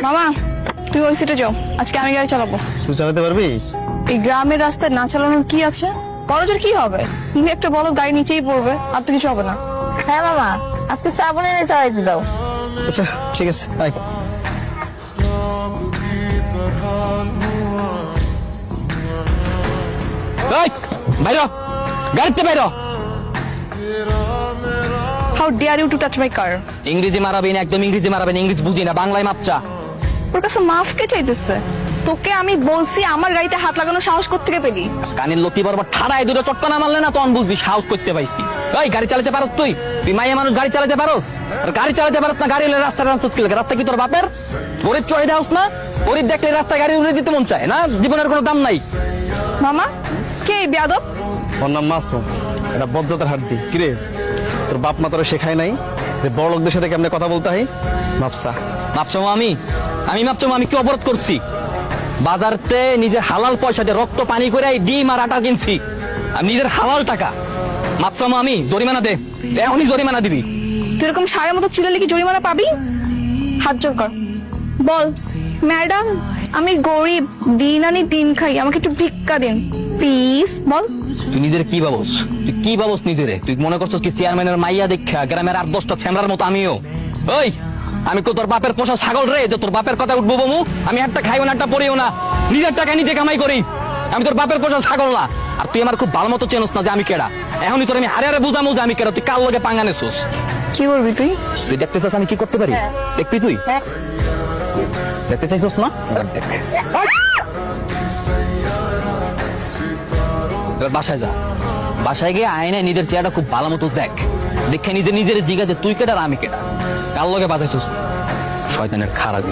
মামা তুমি ওই সিটে যাও, আজকে আমি গাড়ি চালাবো। তুই চালাতে পারবি? এই গ্রামের রাস্তায় না চালানোর কি আছে? বড়জোর কি হবে, তুমি একটা বলো গাড়ি নিচেই পড়বে, আর তো কিছু হবে না। হ্যাঁ মামা, আজকে শ্রাবণে চালাইতে দাও। আচ্ছা ঠিক আছে, আয়। বাইর গাড়িতে বাইর। How dare you to touch my car? ইংরেজি মারাবেন, একদম ইংরেজি মারাবেন, ইংরেজি বুঝি না, বাংলায় মাপচা। ওর কাছে মাফ কে চাইতেছে? তোকে আমি বলছি আমার গাড়িতে হাত লাগানোর সাহস কোত্থেকে পেলি? কানের লতি বরাবর ঠাড়ায় দুটো চটকা না মারলে না তখন বুঝবি সাহস করতে পাইছি। ওই গাড়ি চালাতে পারস তুই? তুই মাইয়া মানুষ গাড়ি চালাতে পারস? আর গাড়ি চালাতে পারস না, গাড়ি হলে রাস্তায় রাস্তা কি তোর বাপের? গরিব চড়ে দেওস না? গরিব দেখলে রাস্তায় গাড়ি উড়ে দিতে মন চায় না? জীবনের কোনো দাম নাই। মামা কে এই বেয়াদব? ওর নাম মাসুম, এটা বজ্জাতের হাড্ডি। কিরে, তোর বাপ মা তোরা শেখায় নাই যে বড় লোকদের সাথে কেমনে কথা বলতে হয়? ভাবসা মাপছো আমি মাপছো আমি কি অবরোধ করছি? বাজারতে নিজের হালাল পয়সা দিয়ে রক্ত পানি করে এই ডিম আর আটা কিনছি, আমি নিজের হালাল টাকা। মাপছো আমি জরিমানা দে, এখনই জরিমানা দিবি। তুই এরকম সারের মতো চিল্লালে কি জরিমানা পাবি? হাত জোর কর, বল ম্যাডাম আমি গরিব, দিন আনি দিন খাই, আমাকে একটু ভিক্ষা দিন প্লিজ, বল। তুই নিজের কি ভাবস? তুই কি ভাবস নিজেরে? তুই মনে করছস কি চেয়ারম্যানের মাইয়া দেখা গ্রামের 8-10টা ফ্যামরার মতো আমিও? ওই আমি তো তোর বাপের পোষা ছাগল রে যে তোর বাপের কথা উঠবো বমু? আমি একটা খাইও না, একটা পড়িও না, নিজের টাকা নিজে কামাই করি। আমি তোর বাপের পোষা ছাগল না। আর তুই আমার খুব ভালো মতো চেনস না যে আমি কেডা। এখনই তোর আমি হারে হারে বুঝামু যে আমি কেডা। তুই কার লগে পাঙ্গা নেছস? কি করবি তুই? তুই দেখতে চাস আমি কি করতে পারি? দেখবি তুই? দেখতে চাইছস না? এবার বাসায় যা, বাসায় গিয়ে আয়নায় নিজের চেহারাটা খুব ভালো মতো দেখ, দেখে নিজের জিজ্ঞা যে তুই কেডা আর আমি কেডা, কার লগে বাজাইছস শয়তানের খারাপ।